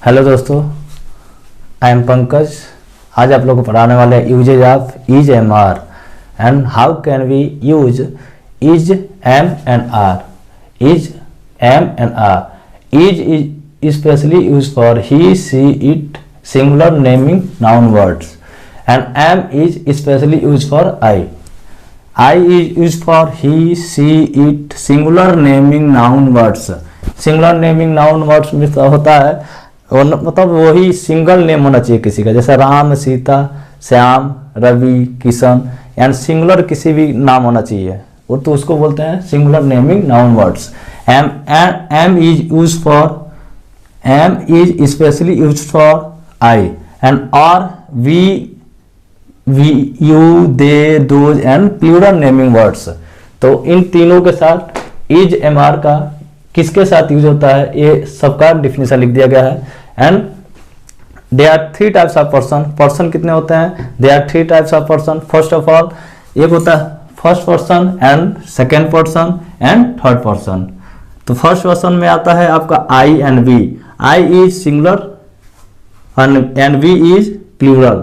Hello दोस्तों, I am Pankaj. आज आप लोग को पढ़ाने वाले हैं uses of is am are and how can we use is am and are. Is am and are. Is specially use for he she it singular naming noun words and am is specially use for I. I is use for he she it singular naming noun words. Singular naming noun words में होता है मतलब वही single name होना चाहिए किसी का, जैसे राम, सीता, श्याम, रवि, किशन, एंड सिंगुलर किसी भी नाम होना चाहिए वो तो उसको बोलते हैं singular naming noun words. Am is specially use for I and are we you they those and plural naming words. तो इन तीनों के साथ इज एम आर का किसके साथ यूज होता है ये सबका डिफिनेशन लिख दिया गया है। And they are three types of person. Person कितने होते हैं? They are three types of person. First of all एक होता है first person and second person and third person. तो फर्स्ट पर्सन में आता है आपका I and we. I is singular and we is plural.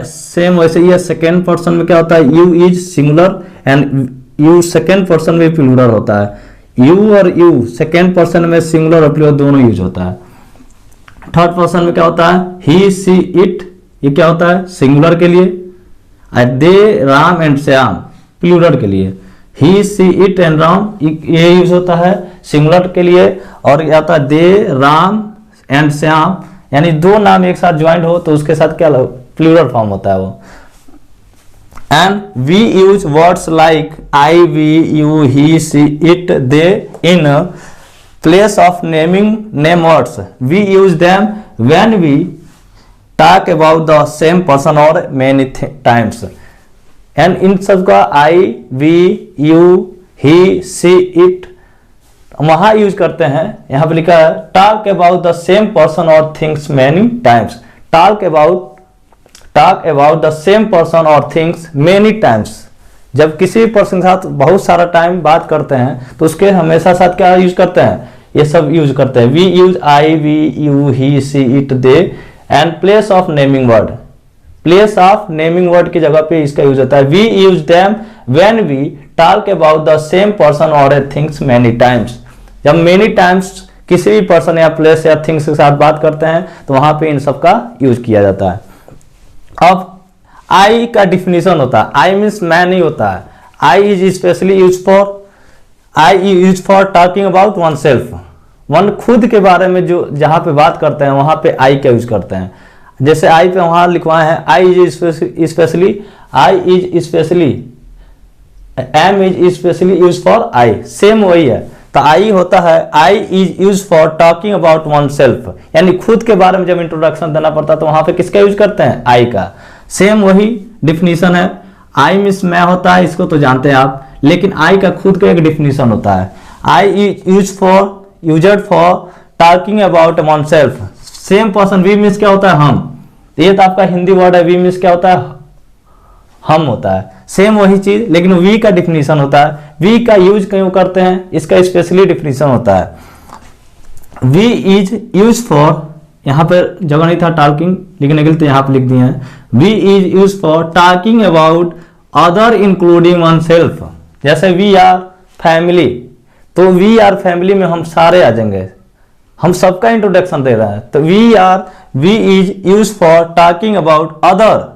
Same वैसे ही है सेकेंड पर्सन में क्या होता है? You is singular and you second person में प्लूरल होता है। यू और यू सेकेंड पर्सन में सिंगुलर और प्लूरल दोनों यूज होता है। थर्ड पर्सन में क्या होता है? ही सी इट, ये क्या होता है? सिंगुलर के लिए। दे राम एंड श्याम प्लूरल के लिए। ही सी इट एंड राम ये यूज होता है सिंगुलर के लिए। और क्या होता है? दे राम एंड श्याम, यानी दो नाम एक साथ ज्वाइंट हो तो उसके साथ क्या प्लूरल फॉर्म होता है वो। And we use words like I, we, you, he, she, it, they in place of naming name words. We use them when we talk about the same person or many times. And इन सब का I, we, you, he, she, it वहाँ use करते हैं। यहाँ पे लिखा है talk about the same person or things many times. Talk about the same person or things many times। जब किसी पर्सन के साथ बहुत सारा टाइम बात करते हैं तो उसके हमेशा साथ क्या यूज करते हैं? ये सब यूज करते हैं। We use I, we, you, he, she, it, they and place of naming word. Place of naming word की जगह पे इसका यूज होता है। We use them when we talk about the same person और थिंग्स मेनी टाइम्स। जब many times किसी भी पर्सन या प्लेस या थिंग्स के साथ बात करते हैं तो वहां पे इन सब का यूज किया जाता है। अब आई का डिफिनेशन होता है। आई मीन्स मैं नहीं होता है। I is specially use for talking about oneself. One खुद के बारे में जो जहां पे बात करते हैं वहां पे आई का यूज करते हैं। जैसे आई पे वहां लिखवाए हैं I is specially, am is specially use for I. Same वही है। तो आई होता है I is use for talking about oneself, यानी खुद के बारे में जब इंट्रोडक्शन देना पड़ता है तो वहां पे किसका यूज करते हैं? आई का। सेम वही डिफिनीशन है। आई मीन्स मैं होता है, इसको तो जानते हैं आप, लेकिन आई का खुद का एक डिफिनीशन होता है। I is used for talking about oneself. Same person. We means क्या होता है? हम। ये तो आपका हिंदी वर्ड है। वी मीन्स क्या होता है? हम होता है। सेम वही चीज, लेकिन वी का डिफिनीशन होता है। वी का यूज क्यों करते हैं इसका स्पेशली डिफिनीशन होता है। वी इज यूज फॉर, यहां पर जगह नहीं था टॉकिंग लिखने के लिए तो यहां पर लिख दिए हैं। We is use for talking about other including oneself. जैसे वी आर फैमिली, तो वी आर फैमिली में हम सारे आ जाएंगे, हम सबका इंट्रोडक्शन दे रहे हैं। तो we is use for talking about other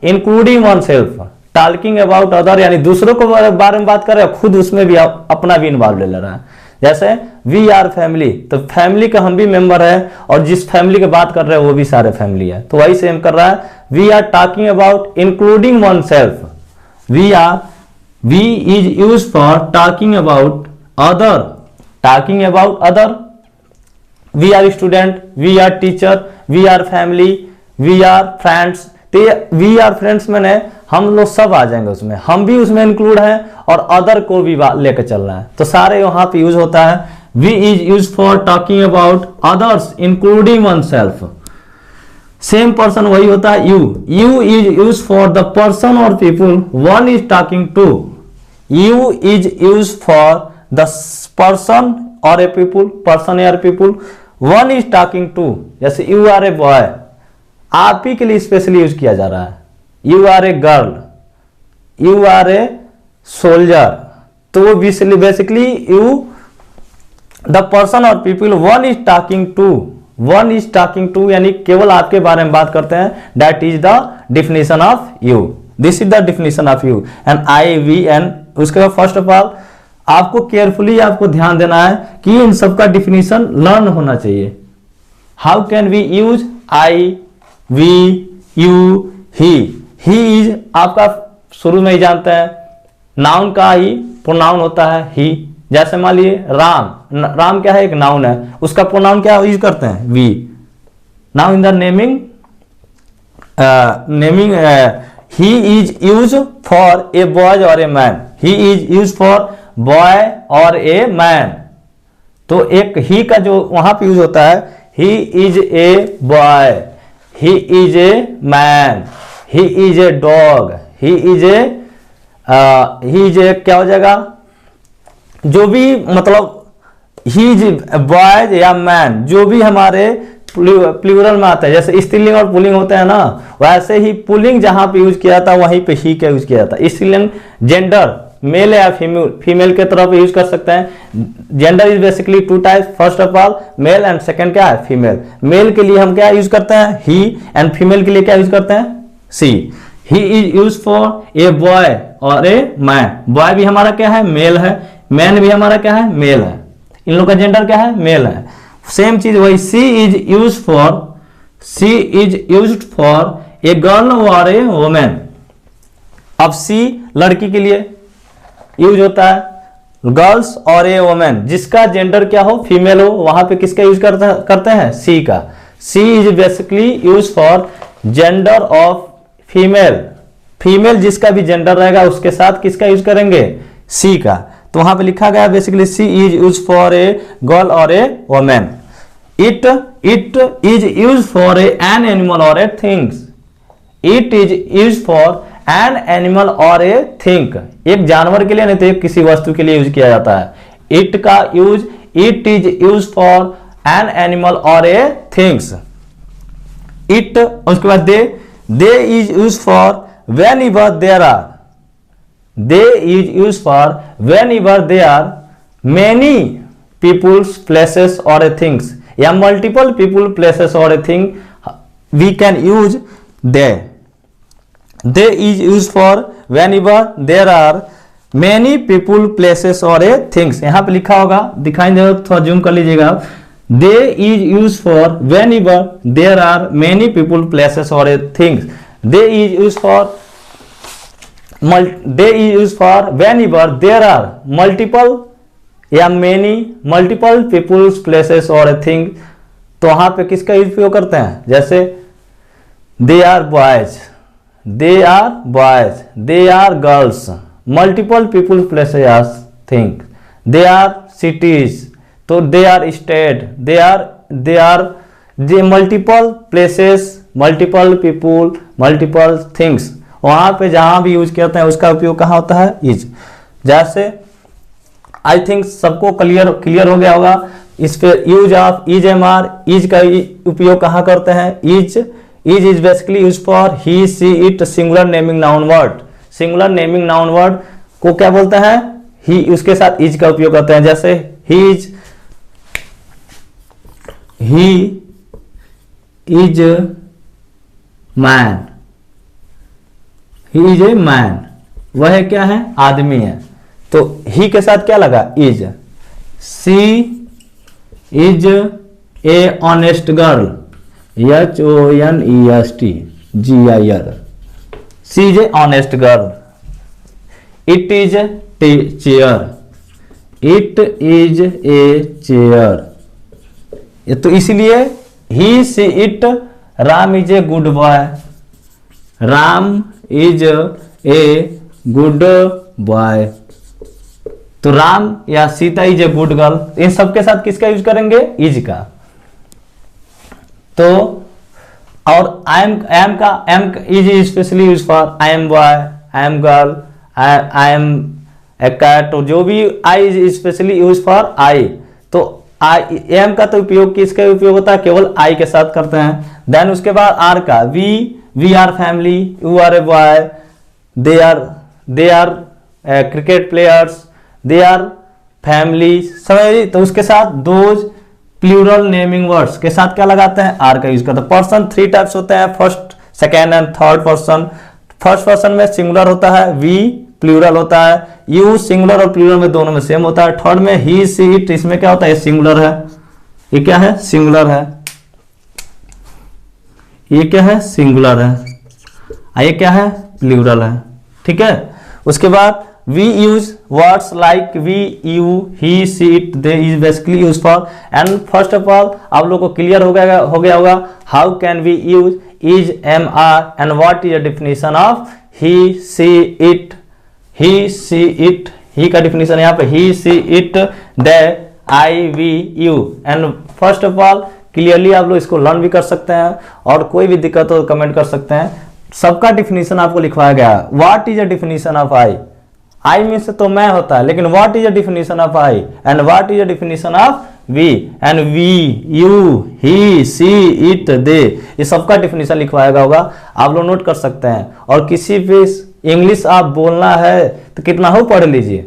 including oneself. Talking about other यानी दूसरों को बारे में बात कर रहे हैं, खुद उसमें भी अपना भी इन्वॉल्व ले रहा है। जैसे वी आर फैमिली, तो फैमिली का हम भी मेंबर है और जिस फैमिली की बात कर रहे हैं वो भी सारे फैमिली है, तो वही सेम कर रहा है। We are talking about including oneself. We is use for talking about other. We are student, we are teacher, we are family, we are friends. तो वी आर फ्रेंड्स में हम लोग सब आ जाएंगे उसमें, हम भी उसमें इंक्लूड हैं और अदर को भी लेकर चल रहा है, तो सारे वहां पे यूज होता है। We is use for talking about others including oneself. Same person वही होता है। You is use for the person और people one is talking to. You is use for the person और ए पीपुल, पर्सन और people, one is talking to, जैसे you are a boy, आप ही के लिए स्पेशली यूज किया जा रहा है। You are a girl, you are a soldier, तो बेसिकली यू द पर्सन और people, one is talking to, one is talking to यानी केवल आपके बारे में बात करते हैं, that is the definition of you, this is the definition of you. And I, we, an, उसके बाद फर्स्ट ऑफ ऑल आपको केयरफुली आपको ध्यान देना है कि इन सबका डिफिनेशन लर्न होना चाहिए। How can we use I, we, you, he is आपका शुरू में ही जानते हैं, नाउन का ही प्रोनाउन होता है ही। जैसे मान लिए राम, राम क्या है, एक नाउन है, उसका प्रोनाउन क्या यूज करते हैं, we. Now in the naming he is use for a boy और a man, he is use for boy और ए मैन, तो एक ही का जो वहां पे यूज होता है, he is a boy, he is a man, he is a dog, he is a क्या हो जाएगा, जो भी मतलब ही इज बॉयज या मैन, जो भी हमारे प्लूरल में आता है, जैसे स्त्रीलिंग और पुल्लिंग होता है ना, वैसे ही पुल्लिंग जहां पे यूज किया था वहीं पे ही का यूज किया था। स्त्रीलिंग जेंडर मेल या फीमेल के तरफ यूज कर सकते हैं। Gender is basically two types, first of all male and second क्या है, फीमेल। मेल के लिए हम क्या यूज करते हैं, ही, एंड फीमेल के लिए क्या यूज करते हैं, she. He is use for a boy और ए मैन, बॉय भी हमारा क्या है, मेल है, मैन भी हमारा क्या है, मेल है, इन लोग का जेंडर क्या है, मेल है। सेम चीज वही she is use for a girl और ए वुमेन। अब सी लड़की के लिए यूज होता है, गर्ल्स और ए वुमेन, जिसका जेंडर क्या हो, फीमेल हो, वहां पे किसका यूज करते हैं, सी का। She is basically use for gender of female, female जिसका भी जेंडर रहेगा उसके साथ किसका यूज करेंगे, सी का। तो वहां पे लिखा गया basically she is use for a girl और a women. It is use for an animal और a things, it is use for an animal और ए थिंक, एक जानवर के लिए नहीं तो एक किसी वस्तु के लिए यूज किया जाता है। इट का use, it is use for an animal और ए थिंग्स। इट, उसके बाद they is use for whenever there are, they is use for whenever there are many peoples, places और a things, या multiple people, places और a thing, we can use they. They is use for whenever there are many people, places और a things. यहां पे लिखा होगा, दिखाई दे, थोड़ा जूम कर लीजिएगा। They is use for whenever there are many people, places और a things. They is use for whenever there are multiple या मेनी, मल्टीपल पीपुल्स, प्लेसेस और ए थिंग, तो वहां पे किसका उपयोग करते हैं, जैसे they are boys, they are boys, they are girls, multiple people, places, thing, they are cities, तो they are state, they are multiple places, multiple people, multiple things, वहां पे जहां भी यूज करते हैं उसका उपयोग कहां होता है, इज। जैसे आई थिंक सबको क्लियर हो गया होगा, इस पे use of is, am are, is का उपयोग कहां करते हैं, is is basically use for he, she, it, singular naming noun word. Singular naming noun word को क्या बोलते हैं, ही, उसके साथ इज का उपयोग करते हैं। जैसे he is man, he is a man, वह क्या है, आदमी है, तो ही के साथ क्या लगा, is. She is a honest girl, HONEST GIR, she is a honest girl. It is chair, it is a chair, तो इसलिए he, she, it, Ram is a good boy, Ram is a good boy, तो राम या Sita is a good girl, इन सबके साथ किसका use करेंगे, is का। तो और आई एम का, am is specially use for I am boy, I M girl, I am a cat, तो जो भी I is specially use for I. तो आई एम का तो उपयोग किसका उपयोग होता है, केवल आई के साथ करते हैं। देन उसके बाद आर का, we are family, you are a boy, they are cricket players, they are family, समझ। तो उसके साथ दोज प्लूरल नेमिंग वर्ड्स के साथ क्या लगाते हैं, आर का यूज करते हैं। पर्सन 3 टाइप्स होते हैं, first, second and third person. First person में सिंगुलर होता है, वी प्लूरल होता है, यू सिंगुलर और प्लूरल में दोनों में सेम होता है। थर्ड में ही सी इट, इसमें क्या होता है, ये सिंगुलर है, ये क्या है, सिंगुलर है, ये क्या है, सिंगुलर है, ये क्या है, प्लूरल है, ठीक है। उसके बाद we use words like we, you, he, she, it, they is basically used for, and first of all आप लोग को क्लियर हो गया होगा how can we use is, am, are, and what is the definition of he, she, it, he, she, it, he का definition यहाँ पे he, she, it, they, I, we, you, and first of all clearly आप लोग इसको learn भी कर सकते हैं, और कोई भी दिक्कत हो कमेंट कर सकते हैं। सबका डिफिनीशन आपको लिखवाया गया है। What is the definition of I, I means तो मैं होता है, लेकिन what is the definition of I and what is the definition of we, and we, you, he, she, it, they, ये सबका डिफिनीशन लिखवाया गया होगा, आप लोग नोट कर सकते हैं। और किसी भी इंग्लिश आप बोलना है तो कितना हो पढ़ लीजिए,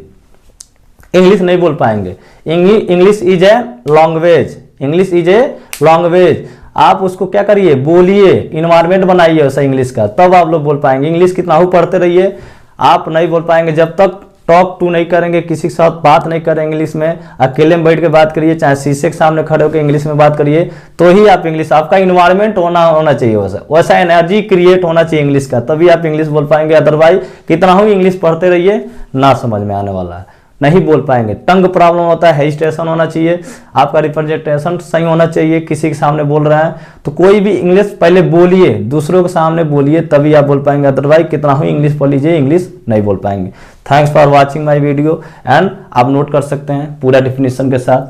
इंग्लिश नहीं बोल पाएंगे। English is a language, English is a language, आप उसको क्या करिए, बोलिए, इन्वायरमेंट बनाइए वैसा इंग्लिश का, तब आप लोग बोल पाएंगे। इंग्लिश कितना हो पढ़ते रहिए, आप नहीं बोल पाएंगे जब तक टॉक टू नहीं करेंगे, किसी के साथ बात नहीं करेंगे इंग्लिश में, अकेले में बैठ के बात करिए, चाहे शीशे के सामने खड़े होकर इंग्लिश में बात करिए, तो ही आप इंग्लिश, आपका इन्वायरमेंट होना चाहिए वैसा एनर्जी क्रिएट होना चाहिए इंग्लिश का, तभी आप इंग्लिश बोल पाएंगे। अदरवाइज कितना हो इंग्लिश पढ़ते रहिए, ना समझ में आने वाला है, नहीं बोल पाएंगे। टंग प्रॉब्लम होता है, हेजिटेशन होना चाहिए, आपका रिप्रेजेंटेशन सही होना चाहिए, किसी के सामने बोल रहे हैं तो कोई भी इंग्लिश पहले बोलिए, दूसरों के सामने बोलिए, तभी आप बोल पाएंगे। अदरवाइज कितना हो इंग्लिश पढ़ लीजिए, इंग्लिश नहीं बोल पाएंगे। Thanks for watching my video, and आप नोट कर सकते हैं पूरा डिफिनीशन के साथ।